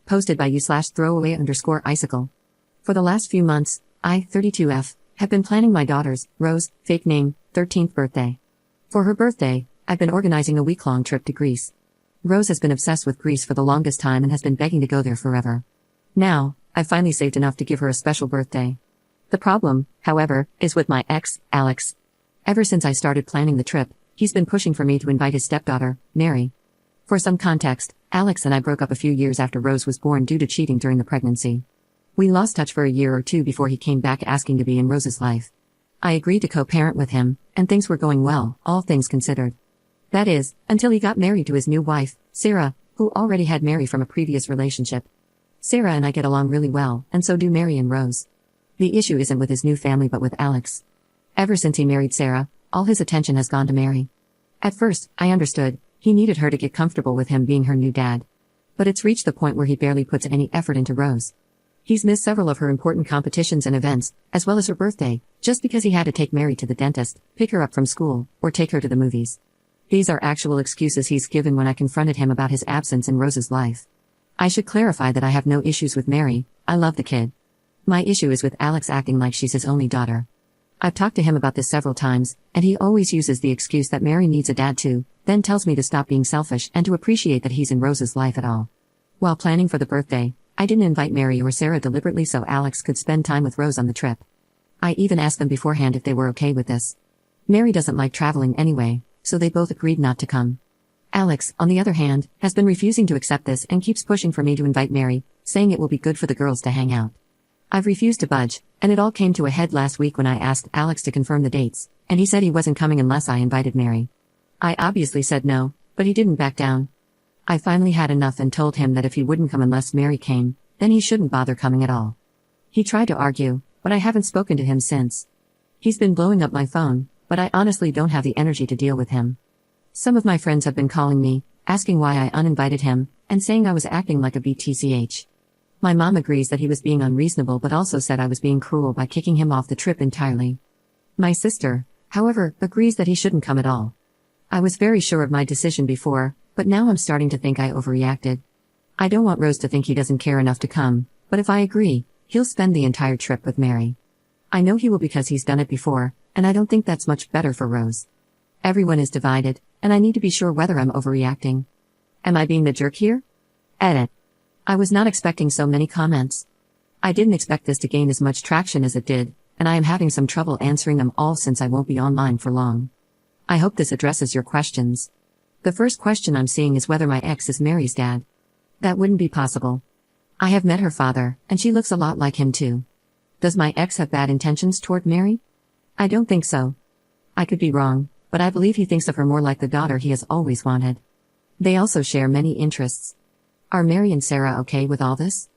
posted by you/throwaway_icicle. For the last few months, I, 32F, have been planning my daughter's, Rose, fake name, 13th birthday. For her birthday, I've been organizing a week-long trip to Greece. Rose has been obsessed with Greece for the longest time and has been begging to go there forever. Now, I've finally saved enough to give her a special birthday. The problem, however, is with my ex, Alex. Ever since I started planning the trip, he's been pushing for me to invite his stepdaughter, Mary. For some context, Alex and I broke up a few years after Rose was born due to cheating during the pregnancy. We lost touch for a year or two before he came back asking to be in Rose's life. I agreed to co-parent with him, and things were going well, all things considered. That is, until he got married to his new wife, Sarah, who already had Mary from a previous relationship. Sarah and I get along really well, and so do Mary and Rose. The issue isn't with his new family but with Alex. Ever since he married Sarah, all his attention has gone to Mary. At first, I understood, he needed her to get comfortable with him being her new dad. But it's reached the point where he barely puts any effort into Rose. He's missed several of her important competitions and events, as well as her birthday, just because he had to take Mary to the dentist, pick her up from school, or take her to the movies. These are actual excuses he's given when I confronted him about his absence in Rose's life. I should clarify that I have no issues with Mary, I love the kid. My issue is with Alex acting like she's his only daughter. I've talked to him about this several times, and he always uses the excuse that Mary needs a dad too, then tells me to stop being selfish and to appreciate that he's in Rose's life at all. While planning for the birthday, I didn't invite Mary or Sarah deliberately so Alex could spend time with Rose on the trip. I even asked them beforehand if they were okay with this. Mary doesn't like traveling anyway, so they both agreed not to come. Alex, on the other hand, has been refusing to accept this and keeps pushing for me to invite Mary, saying it will be good for the girls to hang out. I've refused to budge, and it all came to a head last week when I asked Alex to confirm the dates, and he said he wasn't coming unless I invited Mary. I obviously said no, but he didn't back down. I finally had enough and told him that if he wouldn't come unless Mary came, then he shouldn't bother coming at all. He tried to argue, but I haven't spoken to him since. He's been blowing up my phone, but I honestly don't have the energy to deal with him. Some of my friends have been calling me, asking why I uninvited him, and saying I was acting like a BTCH. My mom agrees that he was being unreasonable but also said I was being cruel by kicking him off the trip entirely. My sister, however, agrees that he shouldn't come at all. I was very sure of my decision before, but now I'm starting to think I overreacted. I don't want Rose to think he doesn't care enough to come, but if I agree, he'll spend the entire trip with Mary. I know he will because he's done it before, and I don't think that's much better for Rose. Everyone is divided, and I need to be sure whether I'm overreacting. Am I being the jerk here? Edit. I was not expecting so many comments. I didn't expect this to gain as much traction as it did, and I am having some trouble answering them all since I won't be online for long. I hope this addresses your questions. The first question I'm seeing is whether my ex is Mary's dad. That wouldn't be possible. I have met her father, and she looks a lot like him too. Does my ex have bad intentions toward Mary? I don't think so. I could be wrong, but I believe he thinks of her more like the daughter he has always wanted. They also share many interests. Are Mary and Sarah okay with all this?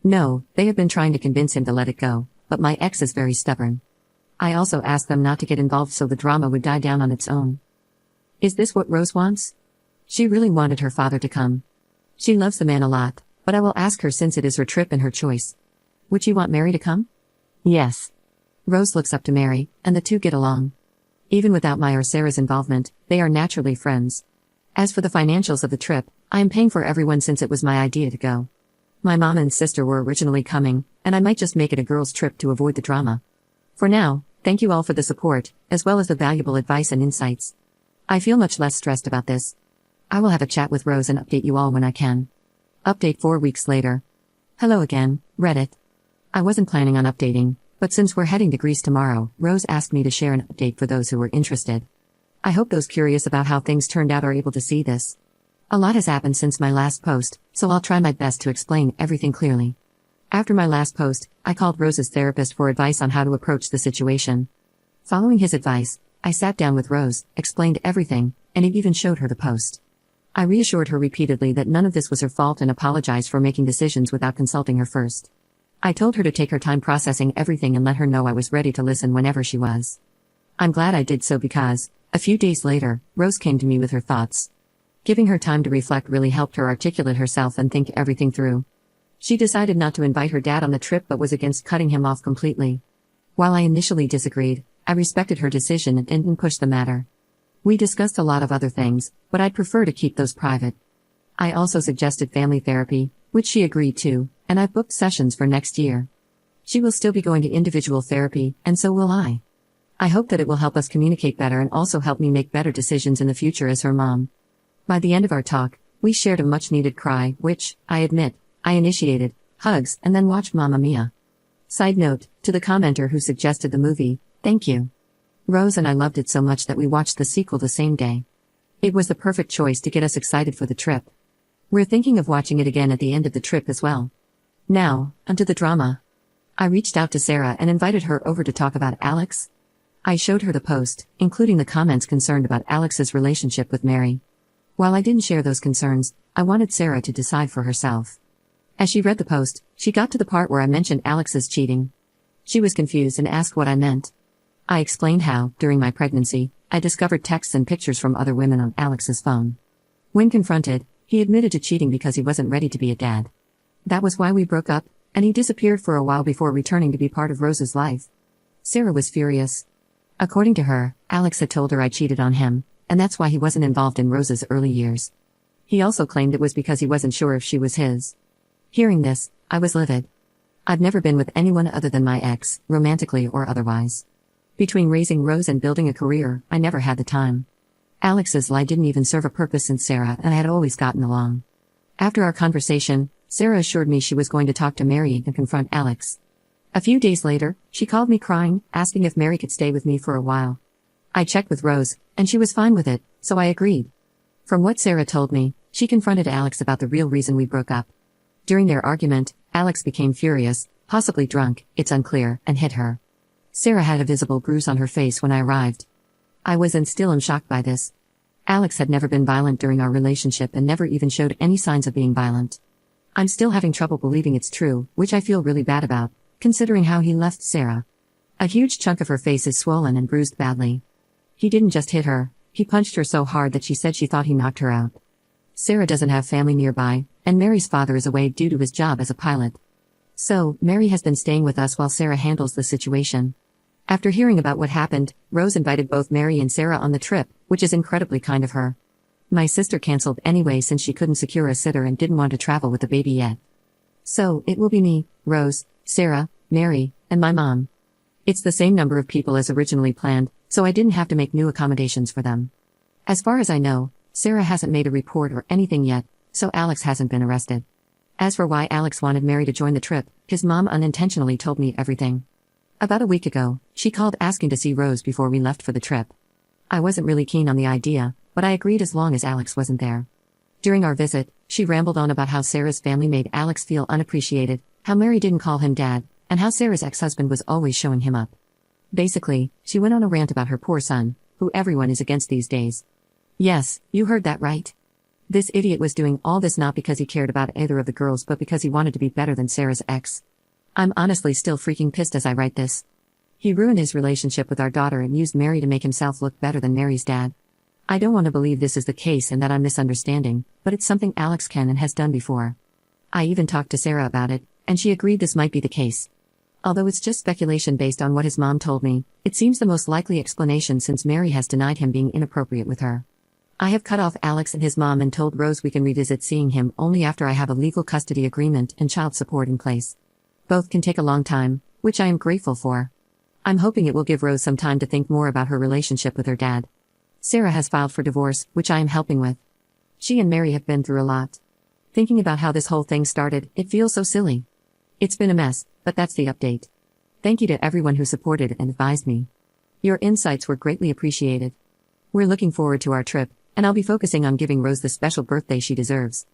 No, they have been trying to convince him to let it go, but my ex is very stubborn. I also asked them not to get involved so the drama would die down on its own. Is this what Rose wants? She really wanted her father to come. She loves the man a lot, but I will ask her since it is her trip and her choice. Would she want Mary to come? Yes. Rose looks up to Mary, and the two get along. Even without my or Sarah's involvement, they are naturally friends. As for the financials of the trip, I am paying for everyone since it was my idea to go. My mom and sister were originally coming, and I might just make it a girls' trip to avoid the drama. For now, thank you all for the support, as well as the valuable advice and insights. I feel much less stressed about this. I will have a chat with Rose and update you all when I can. Update 4 weeks later. Hello again, Reddit. I wasn't planning on updating, but since we're heading to Greece tomorrow, Rose asked me to share an update for those who were interested. I hope those curious about how things turned out are able to see this. A lot has happened since my last post, so I'll try my best to explain everything clearly. After my last post, I called Rose's therapist for advice on how to approach the situation. Following his advice, I sat down with Rose, explained everything, and even showed her the post. I reassured her repeatedly that none of this was her fault and apologized for making decisions without consulting her first. I told her to take her time processing everything and let her know I was ready to listen whenever she was. I'm glad I did so because, a few days later, Rose came to me with her thoughts. Giving her time to reflect really helped her articulate herself and think everything through. She decided not to invite her dad on the trip but was against cutting him off completely. While I initially disagreed, I respected her decision and didn't push the matter. We discussed a lot of other things, but I'd prefer to keep those private. I also suggested family therapy, which she agreed to, and I've booked sessions for next year. She will still be going to individual therapy, and so will I. I hope that it will help us communicate better and also help me make better decisions in the future as her mom. By the end of our talk, we shared a much-needed cry, which, I admit, I initiated, hugs, and then watched Mamma Mia. Side note, to the commenter who suggested the movie, thank you. Rose and I loved it so much that we watched the sequel the same day. It was the perfect choice to get us excited for the trip. We're thinking of watching it again at the end of the trip as well. Now, onto the drama. I reached out to Sarah and invited her over to talk about Alex. I showed her the post, including the comments concerned about Alex's relationship with Mary. While I didn't share those concerns, I wanted Sarah to decide for herself. As she read the post, she got to the part where I mentioned Alex's cheating. She was confused and asked what I meant. I explained how, during my pregnancy, I discovered texts and pictures from other women on Alex's phone. When confronted, he admitted to cheating because he wasn't ready to be a dad. That was why we broke up, and he disappeared for a while before returning to be part of Rose's life. Sarah was furious. According to her, Alex had told her I cheated on him, and that's why he wasn't involved in Rose's early years. He also claimed it was because he wasn't sure if she was his. Hearing this, I was livid. I've never been with anyone other than my ex, romantically or otherwise. Between raising Rose and building a career, I never had the time. Alex's lie didn't even serve a purpose since Sarah and I had always gotten along. After our conversation, Sarah assured me she was going to talk to Mary and confront Alex. A few days later, she called me crying, asking if Mary could stay with me for a while. I checked with Rose, and she was fine with it, so I agreed. From what Sarah told me, she confronted Alex about the real reason we broke up. During their argument, Alex became furious, possibly drunk, it's unclear, and hit her. Sarah had a visible bruise on her face when I arrived. I was and still am shocked by this. Alex had never been violent during our relationship and never even showed any signs of being violent. I'm still having trouble believing it's true, which I feel really bad about, considering how he left Sarah. A huge chunk of her face is swollen and bruised badly. He didn't just hit her, he punched her so hard that she said she thought he knocked her out. Sarah doesn't have family nearby, and Mary's father is away due to his job as a pilot. So, Mary has been staying with us while Sarah handles the situation. After hearing about what happened, Rose invited both Mary and Sarah on the trip, which is incredibly kind of her. My sister canceled anyway since she couldn't secure a sitter and didn't want to travel with the baby yet. So, it will be me, Rose, Sarah, Mary, and my mom. It's the same number of people as originally planned, so I didn't have to make new accommodations for them. As far as I know, Sarah hasn't made a report or anything yet, so Alex hasn't been arrested. As for why Alex wanted Mary to join the trip, his mom unintentionally told me everything. About a week ago, she called asking to see Rose before we left for the trip. I wasn't really keen on the idea, but I agreed as long as Alex wasn't there. During our visit, she rambled on about how Sarah's family made Alex feel unappreciated, how Mary didn't call him dad, and how Sarah's ex-husband was always showing him up. Basically, she went on a rant about her poor son, who everyone is against these days. Yes, you heard that right. This idiot was doing all this not because he cared about either of the girls but because he wanted to be better than Sarah's ex. I'm honestly still freaking pissed as I write this. He ruined his relationship with our daughter and used Mary to make himself look better than Mary's dad. I don't want to believe this is the case and that I'm misunderstanding, but it's something Alex can and has done before. I even talked to Sarah about it, and she agreed this might be the case. Although it's just speculation based on what his mom told me, it seems the most likely explanation since Mary has denied him being inappropriate with her. I have cut off Alex and his mom and told Rose we can revisit seeing him only after I have a legal custody agreement and child support in place. Both can take a long time, which I am grateful for. I'm hoping it will give Rose some time to think more about her relationship with her dad. Sarah has filed for divorce, which I am helping with. She and Mary have been through a lot. Thinking about how this whole thing started, it feels so silly. It's been a mess, but that's the update. Thank you to everyone who supported and advised me. Your insights were greatly appreciated. We're looking forward to our trip, and I'll be focusing on giving Rose the special birthday she deserves.